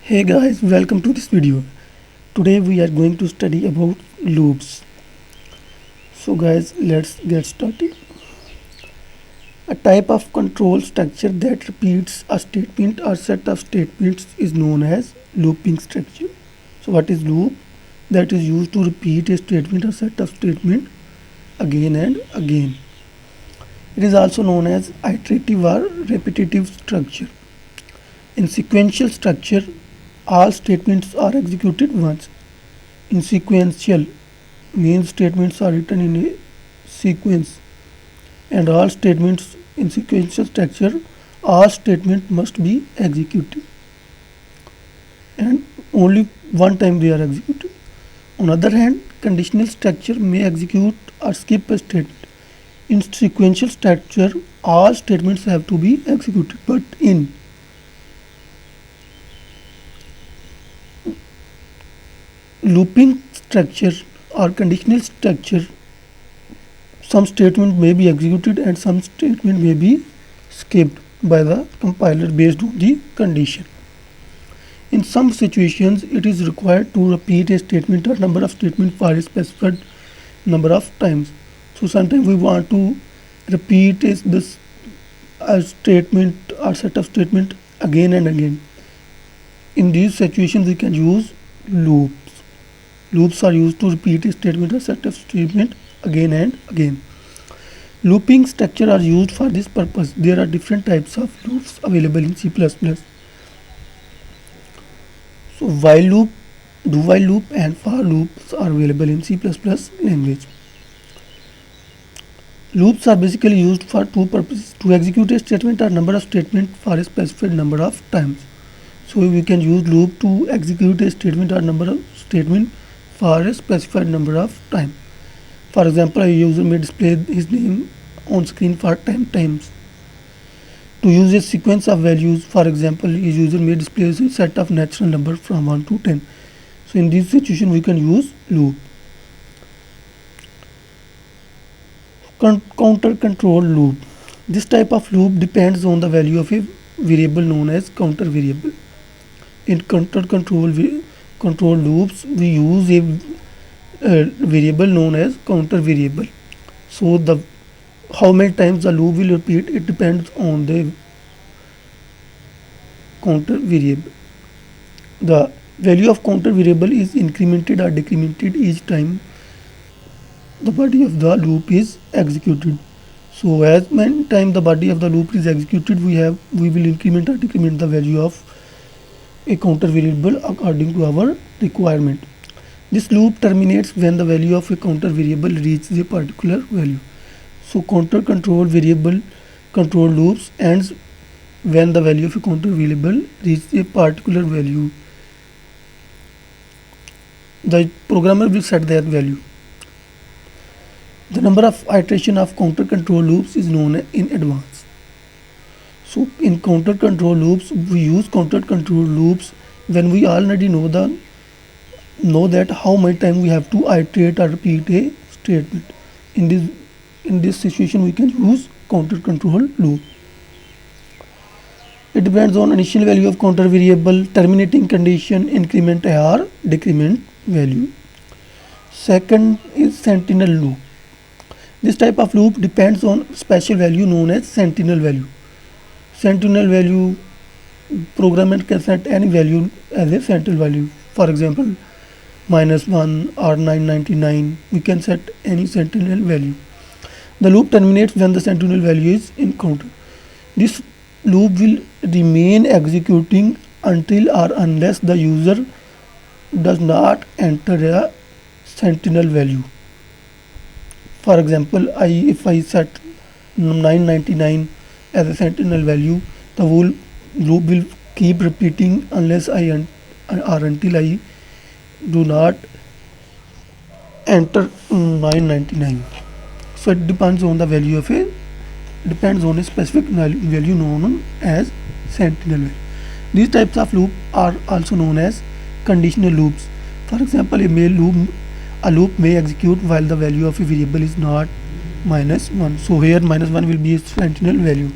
Hey guys, welcome to this video. Today we are going to study about loops. So guys, let's get started. A type of control structure that repeats a statement or set of statements is known as looping structure. So what is loop? That is used to repeat a statement or set of statement again and again. It is also known as iterative or repetitive structure. In sequential structure, all statements are executed once. In sequential means statements are written in a sequence, and all statements in sequential structure, all statements must be executed, and only one time they are executed. On other hand, conditional structure may execute or skip a statement. In sequential structure, all statements have to be executed, but in looping structure or conditional structure, some statement may be executed and some statement may be skipped by the compiler based on the condition. In some situations, it is required to repeat a statement or number of statements for a specified number of times. So sometimes we want to repeat this statement or set of statement again and again. In these situations, we can use loops. Loops are used to repeat a statement or set of statement again and again. Looping structure are used for this purpose. There are different types of loops available in C++. So while loop, do while loop and for loops are available in C++ language. Loops are basically used for two purposes: to execute a statement or number of statements for a specified number of times. So we can use loop to execute a statement or number of statement for a specified number of time. For example, a user may display his name on screen for 10 times. To use a sequence of values, for example, a user may display a set of natural numbers from 1 to 10. So in this situation, we can use loop. Counter control loop. This type of loop depends on the value of a variable known as counter variable. In counter control loops, we use a variable known as counter variable. So the how many times the loop will repeat, it depends on the counter variable. The value of counter variable is incremented or decremented each time the body of the loop is executed. So as many time the body of the loop is executed, we will increment or decrement the value of a counter variable according to our requirement. This loop terminates when the value of a counter variable reaches a particular value. So counter control variable control loops ends when the value of a counter variable reaches a particular value. The programmer will set that value. The number of iteration of counter control loops is known in advance. So in counter control loops, we use counter control loops when we already know that how much time we have to iterate or repeat a statement. In this situation, we can use counter control loop. It depends on initial value of counter variable, terminating condition, increment or decrement value. Second is sentinel loop. This type of loop depends on special value known as sentinel value. Sentinel value, programmer can set any value as a sentinel value. For example, -1 or 999, we can set any sentinel value. The loop terminates when the sentinel value is encountered. This loop will remain executing until or unless the user does not enter a sentinel value. For example, if I set 999 as a sentinel value, the whole loop will keep repeating unless or until I do not enter 999. So it depends on the value of depends on a specific value known as sentinel value. These types of loop are also known as conditional loops. For example, a loop may execute while the value of a variable is not -1. So here -1 will be a sentinel value.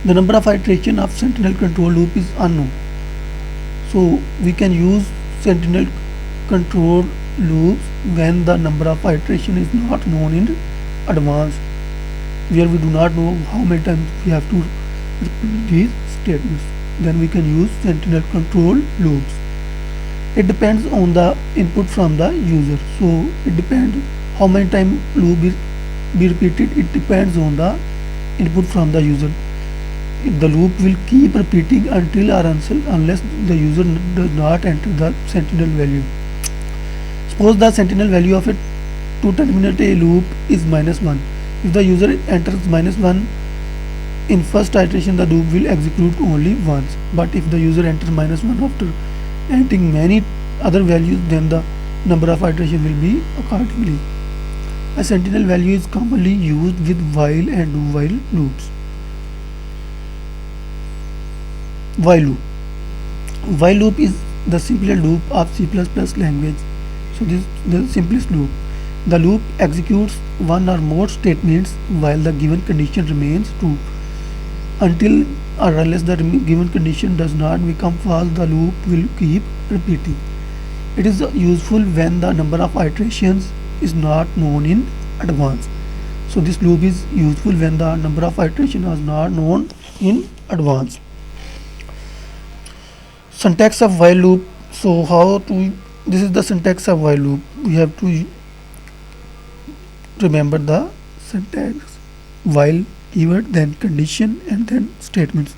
The number of iteration of sentinel control loop is unknown. So we can use sentinel control loops when the number of iteration is not known in advance, where we do not know how many times we have to repeat these statements. Then we can use sentinel control loops. It depends on the input from the user. So it depends how many times loop is be repeated. It depends on the input from the user. The loop will keep repeating until or unless the user does not enter the sentinel value. Suppose the sentinel value of it to terminate a loop is -1. If the user enters -1 in first iteration, the loop will execute only once. But if the user enters -1 after entering many other values, then the number of iteration will be accordingly. A sentinel value is commonly used with while and do while loops. While loop. While loop is the simplest loop of C++ language. So this is the simplest loop. The loop executes one or more statements while the given condition remains true. Until or unless the given condition does not become false, the loop will keep repeating. It is useful when the number of iterations is not known in advance. So this loop is useful when the number of iterations is not known in advance. Syntax of while loop. So this is the syntax of while loop. We have to remember the syntax: while, keyword, then condition, and then statements.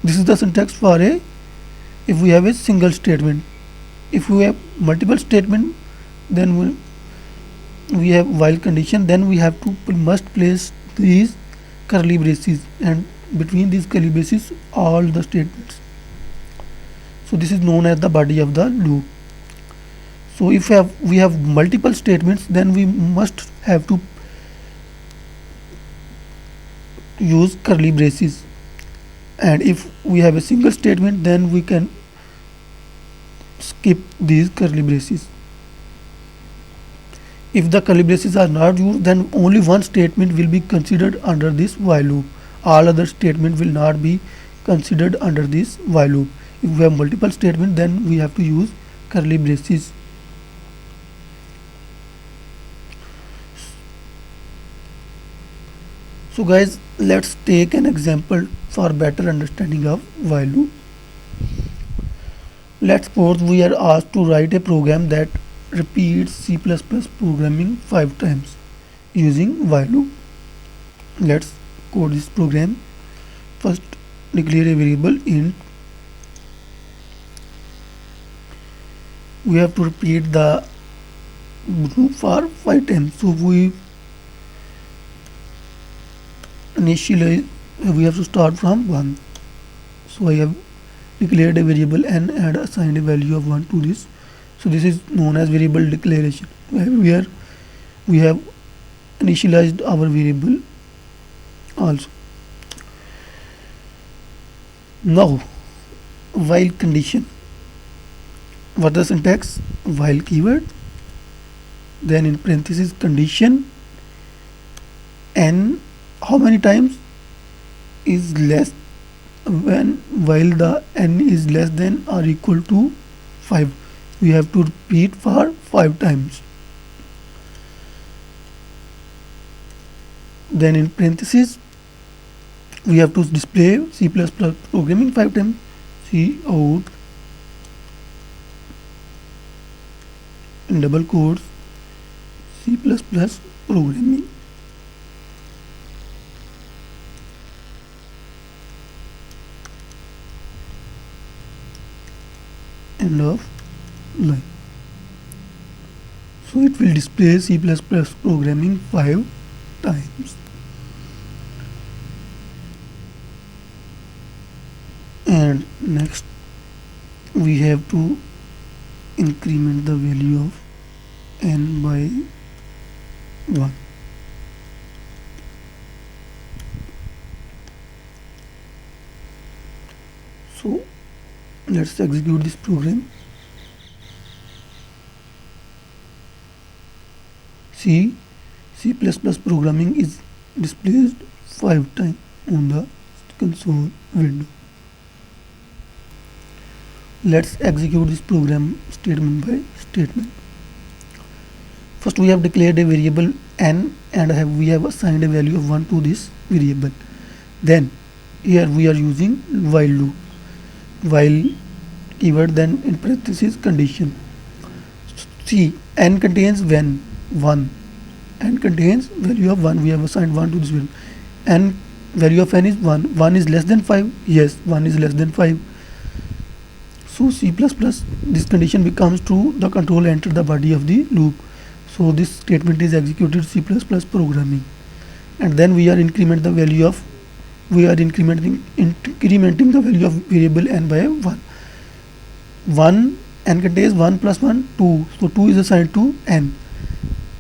This is the syntax for if we have a single statement. If we have multiple statement, then we have while condition. Then we must place these curly braces, and between these curly braces all the statements. So this is known as the body of the loop. So if we have multiple statements, then we must have to use curly braces, and if we have a single statement, then we can skip these curly braces. If the curly braces are not used, then only one statement will be considered under this while loop. All other statements will not be considered under this while loop. If we have multiple statements, then we have to use curly braces. So guys, let's take an example for better understanding of while loop. Let's suppose we are asked to write a program that repeats C++ programming 5 times using while loop. Let's code this program. First, declare a variable int. We have to repeat the loop for 5 times. So we have to start from 1. So I have declared a variable n and assigned a value of 1 to this. So this is known as variable declaration, where we have initialized our variable also. Now, while condition. What the syntax? While keyword, then in parenthesis condition, n how many times is less while the n is less than or equal to 5. We have to repeat for 5 times. Then in parenthesis we have to display C++ programming 5 times. Cout in double quotes C++ programming. End of line. So it will display C++ programming 5 times. And next we have to increment the value of n by 1. So let's execute this program. C++ programming is displayed 5 times on the console window. Let's execute this program statement by statement. First we have declared a variable n and we have assigned a value of 1 to this variable. Then here we are using while loop, while keyword, then in parenthesis condition. See, n contains when 1, n contains value of 1, we have assigned 1 to this variable. N value of n is 1, 1 is less than 5, yes, 1 is less than 5. So C++, this condition becomes true, the control enter the body of the loop. So this statement is executed C++ programming, and then we are incrementing the value of variable n by 1. 1, n contains 1 plus 1 2, so 2 is assigned to n,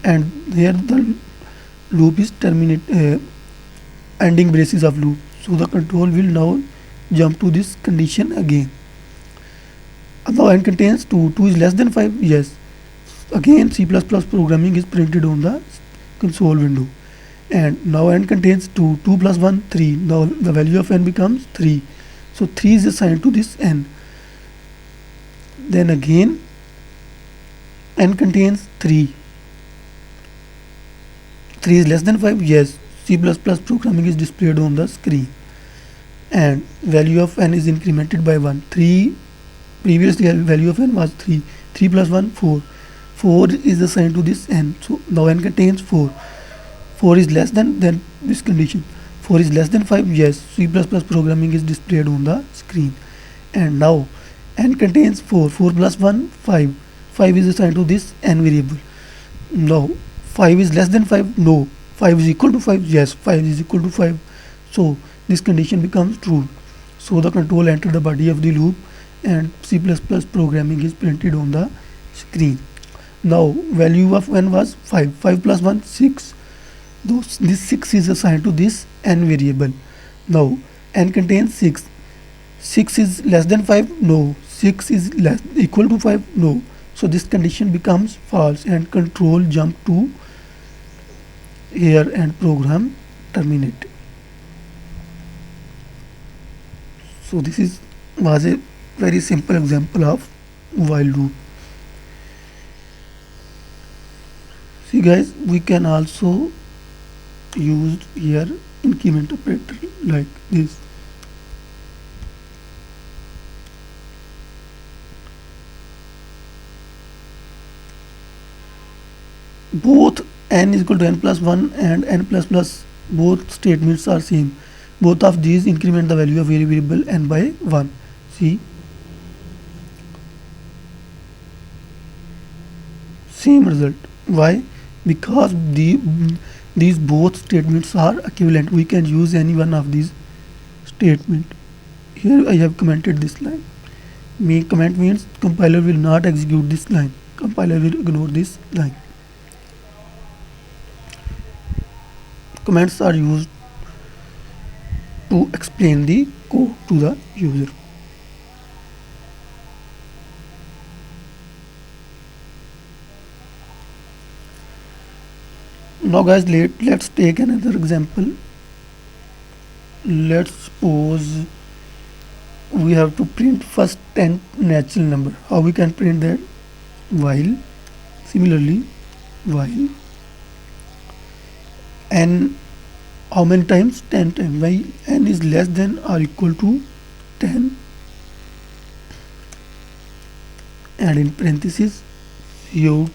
and here the loop is ending braces of loop. So the control will now jump to this condition again. Now n contains 2, 2 is less than 5, yes. Again C++ programming is printed on the console window. And now n contains 2, 2 plus 1 3, now the value of n becomes 3, so 3 is assigned to this n. Then again n contains 3, 3 is less than 5, yes. C++ programming is displayed on the screen, and value of n is incremented by 1. 3, previous value of n was 3, 3 plus 1 4, 4 is assigned to this n, so now n contains 4, 4 is less than this condition, 4 is less than 5, yes. C++ programming is displayed on the screen, and now n contains 4, 4 plus 1 5, 5 is assigned to this n variable. Now 5 is less than 5, no, 5 is equal to 5, yes, 5 is equal to 5, so this condition becomes true. So the control enter the body of the loop, and C++ programming is printed on the screen. Now value of n was 5, 5 plus 1 6, this 6 is assigned to this n variable. Now n contains 6, 6 is less than 5, no, 6 is equal to 5, no, so this condition becomes false, and control jump to here and program terminate. So this was a very simple example of while loop. See guys, we can also use here increment operator like this. Both n is equal to n plus 1 and n plus plus, both statements are same. Both of these increment the value of variable n by 1. See, same result. Why? Because these both statements are equivalent. We can use any one of these statement. Here I have commented this line. Comment means compiler will not execute this line. Compiler will ignore this line. Comments are used to explain the code to the user. Now guys, let's take another example. Let's suppose we have to print first 10 natural number. How we can print that? While, similarly, while n, how many times? 10 times. While n is less than or equal to 10, and in parenthesis you.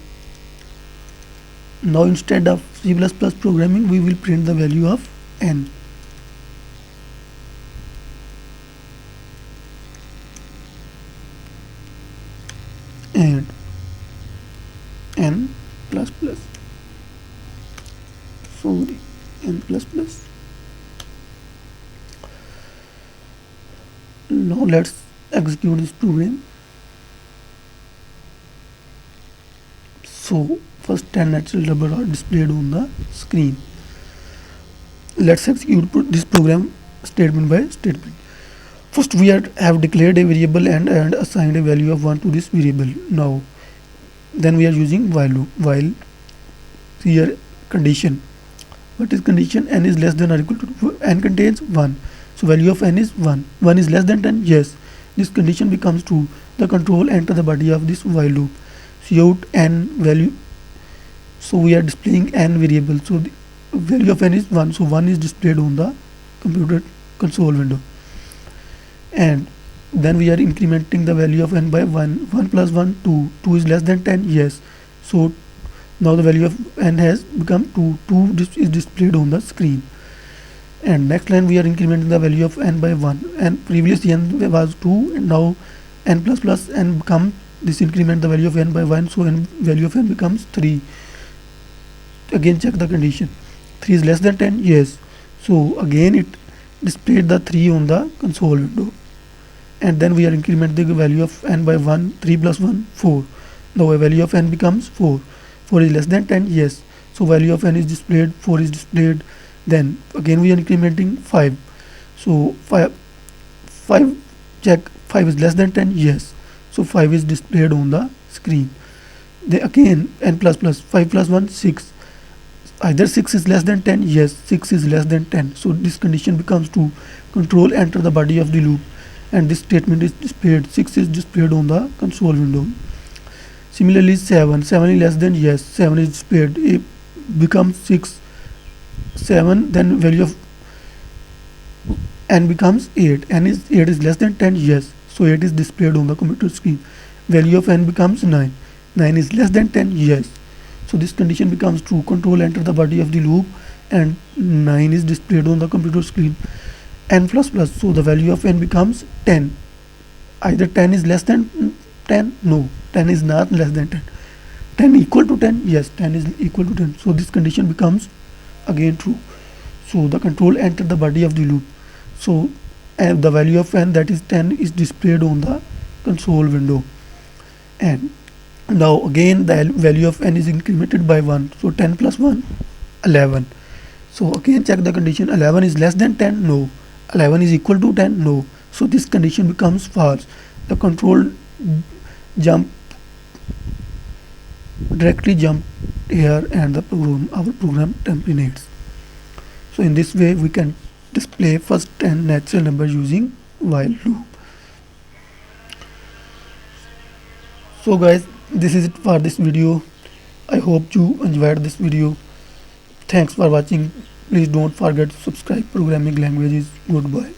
Now instead of C++ programming, we will print the value of n. And n plus plus. Sorry, n plus plus. Now let's execute this program. So first 10 natural number are displayed on the screen. Let's execute this program statement by statement. First we have declared a variable and assigned a value of 1 to this variable. Now then we are using while loop. While here condition. What is condition? N is less than or equal to n contains 1. So value of n is 1. 1 is less than 10, yes. This condition becomes true. The control enter the body of this while loop. Cout n value. So we are displaying n variable. So the value of n is 1. So 1 is displayed on the computer console window. And then we are incrementing the value of n by 1. 1 plus 1, 2. 2 is less than 10, yes. So now the value of n has become 2. 2 is displayed on the screen. And next line we are incrementing the value of n by 1, and previously n was 2, and now n plus plus n become this increment the value of n by 1, so n value of n becomes 3. Again check the condition. 3 is less than 10, yes. So again it displayed the 3 on the console window. And then we are incrementing the value of n by 1. 3 plus 1, 4. Now a value of n becomes 4. 4 is less than 10, yes. So value of n is displayed, 4 is displayed. Then again we are incrementing 5. So 5 check, 5 is less than 10, yes. So 5 is displayed on the screen. Then again n plus plus, 5 plus 1, 6. Either 6 is less than 10, yes, 6 is less than 10. So this condition becomes true. Control enter the body of the loop, and this statement is displayed. 6 is displayed on the console window. Similarly 7 is less than, yes, 7 is displayed. It becomes 6. 7, then value of n becomes 8. 8 is less than 10, yes. So 8 is displayed on the computer screen. Value of n becomes 9. 9 is less than 10, yes. So this condition becomes true. Control enter the body of the loop, and 9 is displayed on the computer screen. N plus plus, so the value of n becomes 10. Either 10 is less than 10, no, 10 is not less than 10. 10 equal to 10, yes, 10 is equal to 10. So this condition becomes again true. So the control enter the body of the loop. So the value of n, that is 10, is displayed on the console window. And now again the value of n is incremented by 1. So 10 plus 1, 11. So again check the condition. 11 is less than 10, no. 11 is equal to 10, no. So this condition becomes false. The control directly jump here, and the our program terminates. So in this way we can display first 10 natural numbers using while loop. So guys, this is it for this video. I hope you enjoyed this video. Thanks for watching. Please don't forget to subscribe Programming Languages. Goodbye.